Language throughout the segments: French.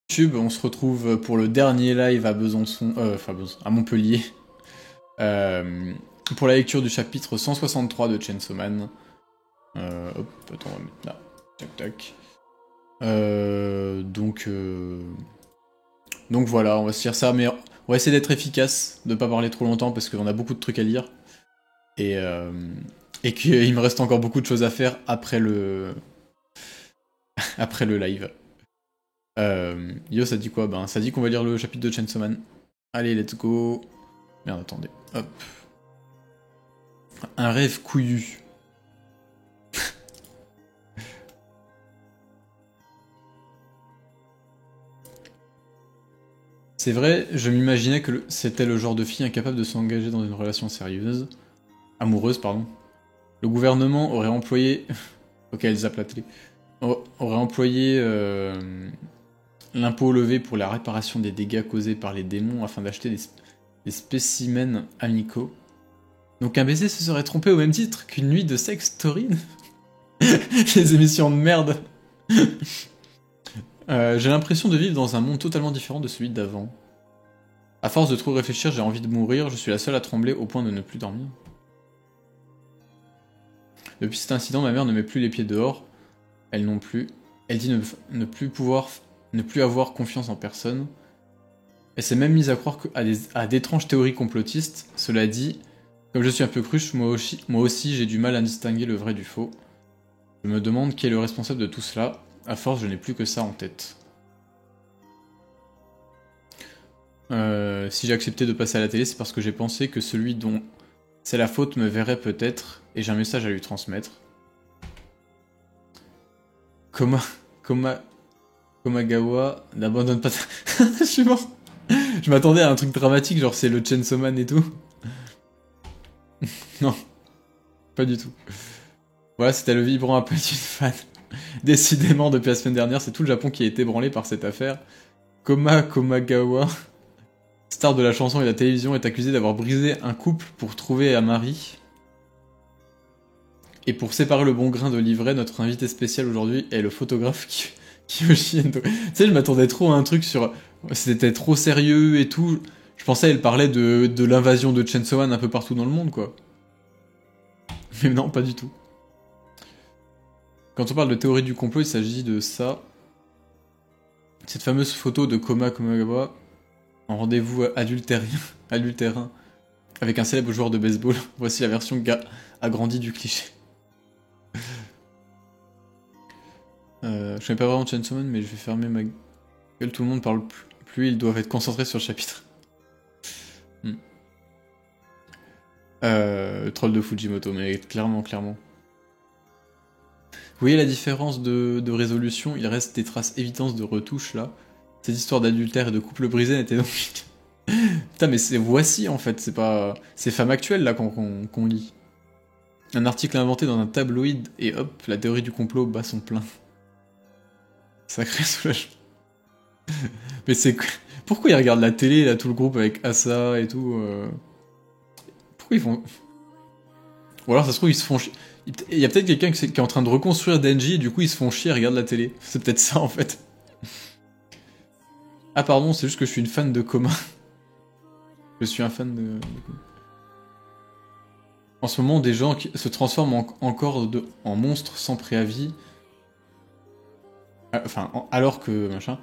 YouTube, on se retrouve pour le dernier live à Besançon, à Montpellier, pour la lecture du chapitre 163 de Chainsaw Man. Hop, attends, on va mettre là. Tac, tac. Donc voilà, on va se dire ça, mais on va essayer d'être efficace, de pas parler trop longtemps parce qu'on a beaucoup de trucs à lire. Et qu'il me reste encore beaucoup de choses à faire après le, après le live. Yo, ça dit quoi? Ben, ça dit qu'on va lire le chapitre de Chainsaw Man. Allez, let's go. Merde, attendez. Hop. Un rêve couillu. C'est vrai, je m'imaginais que c'était le genre de fille incapable de s'engager dans une relation sérieuse. Amoureuse, pardon. Le gouvernement aurait employé... Ok, Elsa Platelet. Aurait employé l'impôt levé pour la réparation des dégâts causés par les démons afin d'acheter des spécimens amicaux. Donc un baiser se serait trompé au même titre qu'une nuit de sexe taurine. Les émissions de merde. J'ai l'impression de vivre dans un monde totalement différent de celui d'avant. À force de trop réfléchir, j'ai envie de mourir, je suis la seule à trembler au point de ne plus dormir. Depuis cet incident, ma mère ne met plus les pieds dehors, elle non plus. Elle dit ne plus avoir confiance en personne. Elle s'est même mise à croire à d'étranges théories complotistes. Cela dit, comme je suis un peu cruche, moi aussi j'ai du mal à distinguer le vrai du faux. Je me demande qui est le responsable de tout cela. À force, je n'ai plus que ça en tête. Si j'ai accepté de passer à la télé, c'est parce que j'ai pensé que celui dont c'est la faute me verrait peut-être, et j'ai un message à lui transmettre. Komagawa n'abandonne pas... Je suis mort. Je m'attendais à un truc dramatique, genre c'est le Chainsaw Man et tout. Non, pas du tout. Voilà, c'était le vibrant appel d'une fan. Décidément, depuis la semaine dernière, c'est tout le Japon qui a été ébranlé par cette affaire. Komagawa, star de la chanson et de la télévision, est accusé d'avoir brisé un couple pour trouver un mari. Et pour séparer le bon grain de l'ivraie, notre invité spécial aujourd'hui est le photographe Kiyoshi Endo. Tu sais, je m'attendais trop à un truc sur... C'était trop sérieux et tout. Je pensais qu'elle parlait de l'invasion de Chainsaw Man un peu partout dans le monde, quoi. Mais non, pas du tout. Quand on parle de théorie du complot, il s'agit de ça. Cette fameuse photo de Komagawa en rendez-vous adultérin avec un célèbre joueur de baseball. Voici la version agrandie du cliché. Je connais pas vraiment Chainsaw Man, mais je vais fermer ma gueule. Tout le monde parle plus, ils doivent être concentrés sur le chapitre. Troll de Fujimoto, mais clairement. Vous voyez la différence de résolution? Il reste des traces évidentes de retouches là. Cette histoire d'adultère et de couple brisé n'était donc... Putain, mais c'est Voici en fait, c'est pas... C'est Femme Actuelle là qu'on lit. Un article inventé dans un tabloïd et hop, la théorie du complot bat son plein. Sacré soulagement. Mais c'est... Pourquoi ils regardent la télé là, tout le groupe avec Asa et tout Pourquoi ils font... Ou alors ça se trouve ils se font chier. Il y a peut-être quelqu'un qui est en train de reconstruire Denji et du coup ils se font chier et regardent la télé. C'est peut-être ça en fait. Ah pardon, c'est juste que je suis une fan de Coma. Je suis un fan de... En ce moment, des gens qui se transforment encore en monstres sans préavis. Enfin, alors que... machin...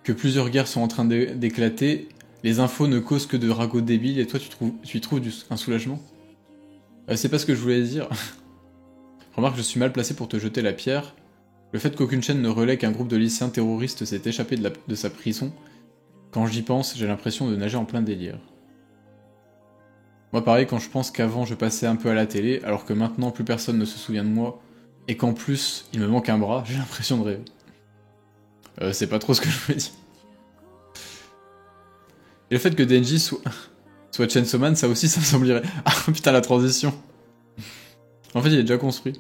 Que plusieurs guerres sont en train d'éclater. Les infos ne causent que de ragots débiles et toi tu y trouves un soulagement. C'est pas ce que je voulais dire. Remarque, je suis mal placé pour te jeter la pierre. Le fait qu'aucune chaîne ne relaie qu'un groupe de lycéens terroristes s'est échappé de sa prison, quand j'y pense, j'ai l'impression de nager en plein délire. Moi pareil, quand je pense qu'avant je passais un peu à la télé, alors que maintenant plus personne ne se souvient de moi, et qu'en plus il me manque un bras, j'ai l'impression de rêver. C'est pas trop ce que je voulais dire. Et le fait que Denji soit Chainsaw Man, ça aussi ça me semblerait... Ah putain la transition. En fait il est déjà construit.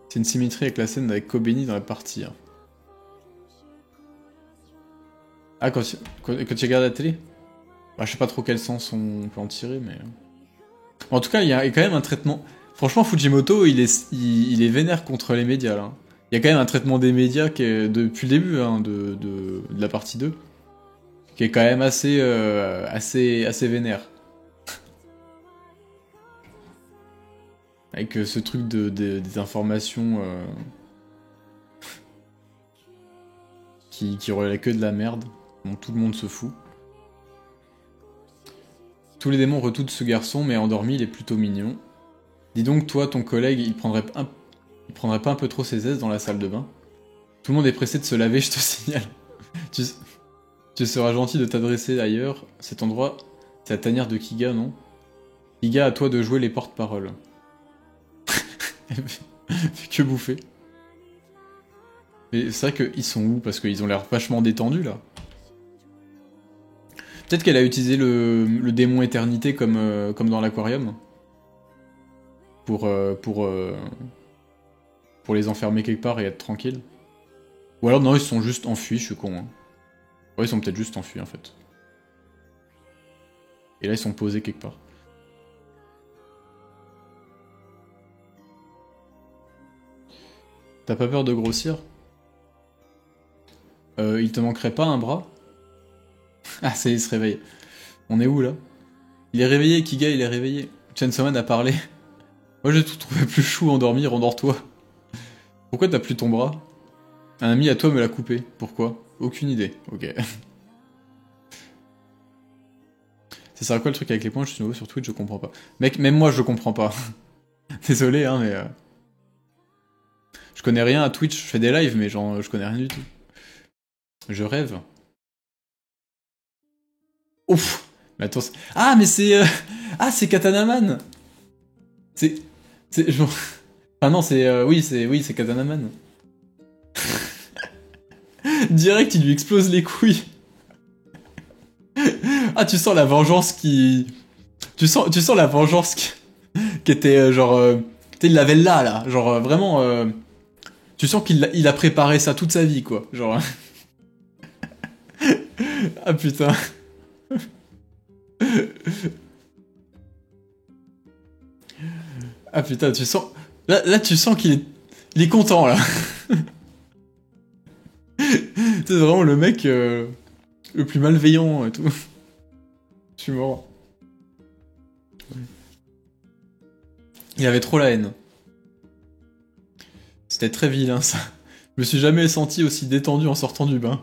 C'est une symétrie avec la scène avec Kobeni dans la partie. Hein. Ah, quand tu regardes la télé? Bah, je sais pas trop quel sens on peut en tirer, mais... En tout cas, il y a quand même un traitement... Franchement, Fujimoto, il est vénère contre les médias, là. Il y a quand même un traitement des médias qui est, depuis le début hein, de la partie 2, qui est quand même assez vénère. Avec ce truc des informations qui relaient que de la merde, dont tout le monde se fout. Tous les démons redoutent ce garçon, mais endormi, il est plutôt mignon. Dis donc, toi, ton collègue, il prendrait pas un peu trop ses aises dans la salle de bain? Tout le monde est pressé de se laver, je te signale. tu, tu seras gentil de t'adresser ailleurs. Cet endroit, c'est la tanière de Kiga, non? Kiga, à toi de jouer les porte-paroles. Fait que bouffer. Mais c'est vrai qu'ils sont où? Parce qu'ils ont l'air vachement détendus, là. Peut-être qu'elle a utilisé le démon éternité comme dans l'aquarium. Pour les enfermer quelque part et être tranquille. Ou alors non, ils se sont juste enfuis, je suis con. Hein. Ouais, ils sont peut-être juste enfuis en fait. Et là, ils sont posés quelque part. T'as pas peur de grossir? Il te manquerait pas un bras? Ah, ça y est, il se réveille. On est où là? Il est réveillé, Kiga, il est réveillé. Chainsaw Man a parlé. Moi, j'ai tout trouvé plus chou en dormir, endors-toi. Pourquoi t'as plus ton bras? Un ami à toi me l'a coupé. Pourquoi? Aucune idée. Ok. Ça sert à quoi le truc avec les points? Je suis nouveau sur Twitch, je comprends pas. Mec, même moi, je comprends pas. Désolé, hein, mais... Je connais rien à Twitch, je fais des lives, mais genre, je connais rien du tout. Je rêve. Ouf! Mais attends, ah, mais c'est... Ah, c'est Katanaman! C'est... C'est... Genre... Ah non, c'est... Oui, c'est Katanaman. Direct, il lui explose les couilles. Ah, tu sens la vengeance qui... Tu sens la vengeance qui était genre... Tu sais, il l'avait là. Genre, vraiment... Tu sens qu'il a préparé ça toute sa vie, quoi. Genre... Ah, putain. Ah, putain, tu sens... Là tu sens il est content, là. C'est vraiment le mec le plus malveillant et tout. Je suis mort. Il avait trop la haine. C'était très vilain, ça. Je me suis jamais senti aussi détendu en sortant du bain.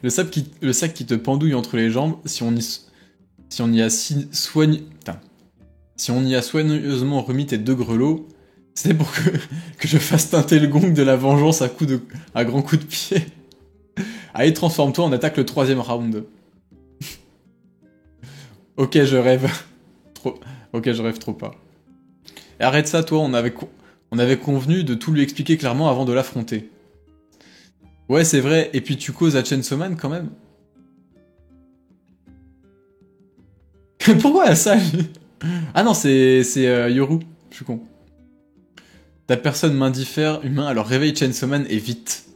Le sac qui te pendouille entre les jambes, si on y a si on y a soigneusement remis tes deux grelots, c'est pour que je fasse teinter le gong de la vengeance à grands coups de pied. Allez, transforme-toi, on attaque le 3ème round. Ok, je rêve. Trop... Ok, je rêve trop pas. Et arrête ça, toi, on avait convenu de tout lui expliquer clairement avant de l'affronter. Ouais, c'est vrai, et puis tu causes à Chainsaw Man quand même. Pourquoi ça Ah non, c'est Yoru, je suis con. Ta personne m'indiffère humain, alors réveille Chainsaw Man et vite.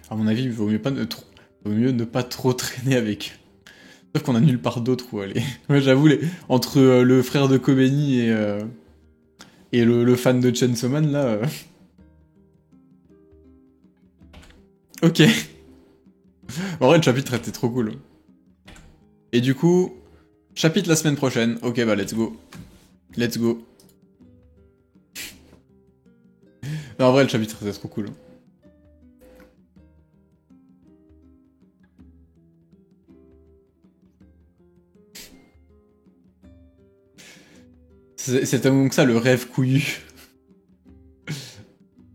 À mon avis, il vaut mieux ne pas trop traîner avec eux. Sauf qu'on a nulle part d'autre où aller. Ouais, j'avoue, entre le frère de Kobeni et le fan de Chainsaw Man, là... Ok. En vrai, le chapitre était trop cool. Et du coup, chapitre la semaine prochaine. Ok, bah let's go. Let's go. Non, en vrai, le chapitre était trop cool. C'est donc ça le rêve couillu.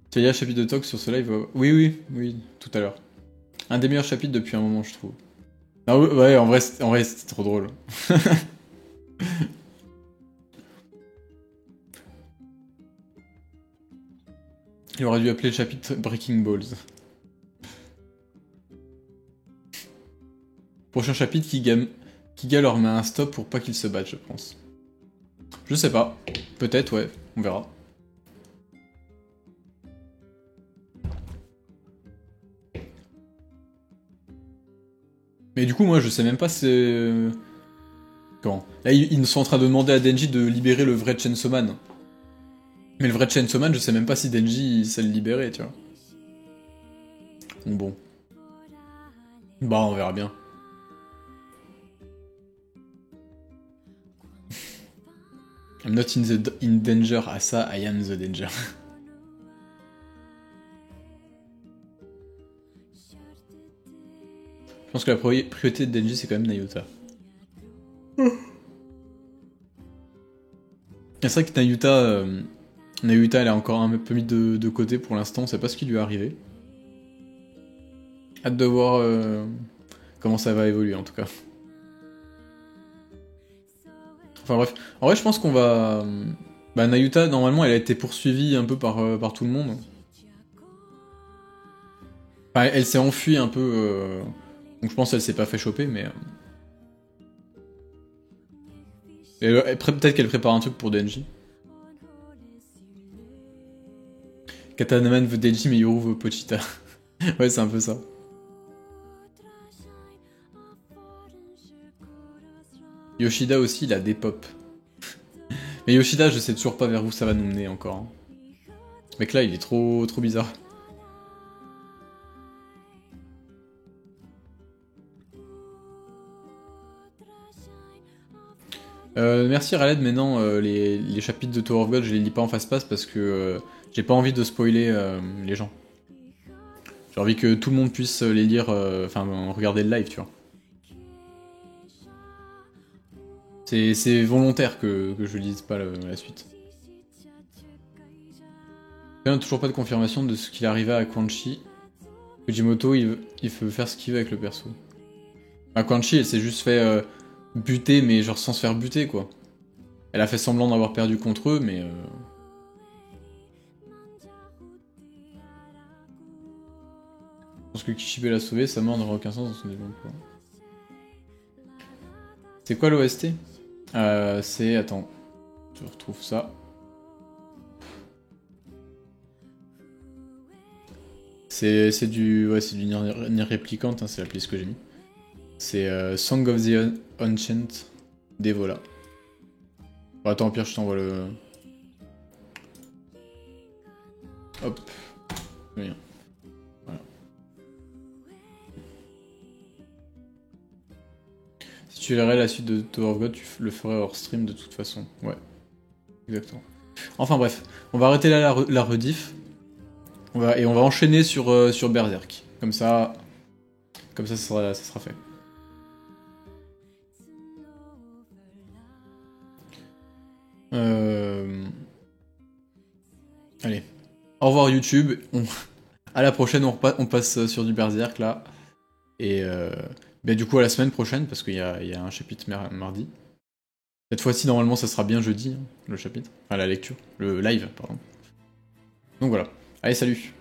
Tu as dit un chapitre de talk sur ce live? Oui, tout à l'heure. Un des meilleurs chapitres depuis un moment, je trouve. Ah ouais, en vrai c'était trop drôle. Il aurait dû appeler le chapitre Breaking Balls. Prochain chapitre, Kiga leur met un stop pour pas qu'ils se battent, je pense. Je sais pas. Peut-être, ouais. On verra. Mais du coup, moi, je sais même pas si... Quand là, ils sont en train de demander à Denji de libérer le vrai Chainsaw Man. Mais le vrai Chainsaw Man, je sais même pas si Denji sait le libérer, tu vois. Donc bon. Bah, on verra bien. I'm not in danger, ah ça, I am the danger. Je pense que la priorité de Denji, c'est quand même Nayuta. C'est vrai que Nayuta, elle est encore un peu mis de côté pour l'instant, on sait pas ce qui lui est arrivé. Hâte de voir comment ça va évoluer en tout cas. Enfin bref, en vrai je pense qu'on va... Bah Nayuta, normalement, elle a été poursuivie un peu par tout le monde. Enfin, elle s'est enfuie un peu... Donc je pense qu'elle s'est pas fait choper, mais... Peut-être qu'elle prépare un truc pour Denji. Katanaman veut Denji, mais Yoru veut Pochita. Ouais, c'est un peu ça. Yoshida aussi, il a des pop. Mais Yoshida, je sais toujours pas vers où ça va nous mener encore. Hein. Ce mec là, il est trop bizarre. Merci Raled, mais non, les chapitres de Tower of God, je les lis pas en face-passe parce que j'ai pas envie de spoiler les gens. J'ai envie que tout le monde puisse les lire, enfin regarder le live, tu vois. C'est volontaire que je lise pas la suite. Il n'y a toujours pas de confirmation de ce qu'il arrivait à Quan Chi. Fujimoto, il veut faire ce qu'il veut avec le perso. Bah, Quan Chi, elle s'est juste fait buter, mais genre sans se faire buter, quoi. Elle a fait semblant d'avoir perdu contre eux, mais... Je pense que Kishibe l'a sauvé, sa mort n'aura aucun sens dans son développement. C'est quoi l'OST c'est... Attends. Je retrouve ça. C'est du... Ouais, c'est du Nier Replicant, hein, c'est la playlist que j'ai mis. C'est Song of the Unchained d'Evola. Bon, attends, au pire, je t'envoie le... Hop. Bien. Voilà. Si tu verrais la suite de Tower of God, tu le ferais hors stream de toute façon. Ouais. Exactement. Enfin bref, on va arrêter là la rediff. On va enchaîner sur Berserk. Comme ça ça sera fait. Allez. Au revoir YouTube. À la prochaine, on passe sur du Berserk là. Et bah, du coup à la semaine prochaine, parce qu'il y a un chapitre mardi. Cette fois-ci, normalement, ça sera bien jeudi, hein, le chapitre. Enfin, la lecture. Le live, pardon. Donc voilà. Allez, salut!